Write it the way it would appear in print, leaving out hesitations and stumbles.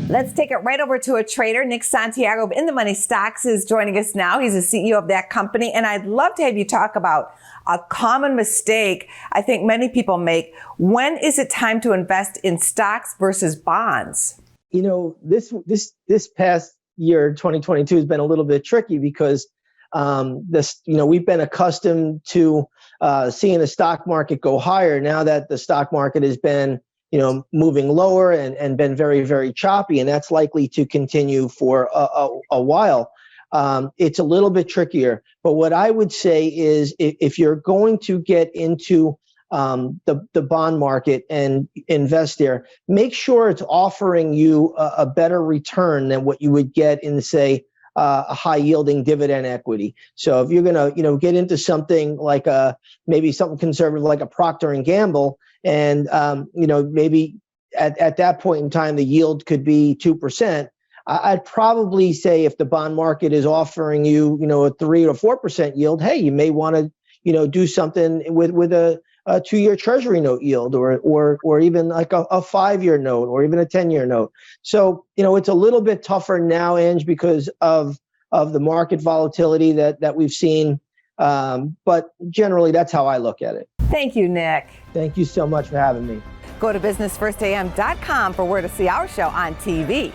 Let's take it right over to a trader. Nick Santiago of In the Money Stocks is joining us now. He's the CEO of that company. And I'd love to have you talk about a common mistake I think many people make. When is it time to invest in stocks versus bonds? You know, this past year, 2022, has been a little bit tricky because we've been accustomed to seeing the stock market go higher. Now that the stock market has been moving lower and been very, very choppy, and that's likely to continue for a while. It's a little bit trickier. But what I would say is if you're going to get into the bond market and invest there, make sure it's offering you a better return than what you would get in, say, a high yielding dividend equity. So if you're going to, get into something like maybe something conservative like a Procter and Gamble, and maybe at that point in time the yield could be 2%. I'd probably say if the bond market is offering you, a 3 or 4% yield, hey, you may want to, do something with a 2-year Treasury note yield, or even like a 5-year note, or even a 10-year note. So, it's a little bit tougher now, Ange, because of the market volatility that we've seen. But generally, that's how I look at it. Thank you, Nick. Thank you so much for having me. Go to businessfirstam.com for where to see our show on TV.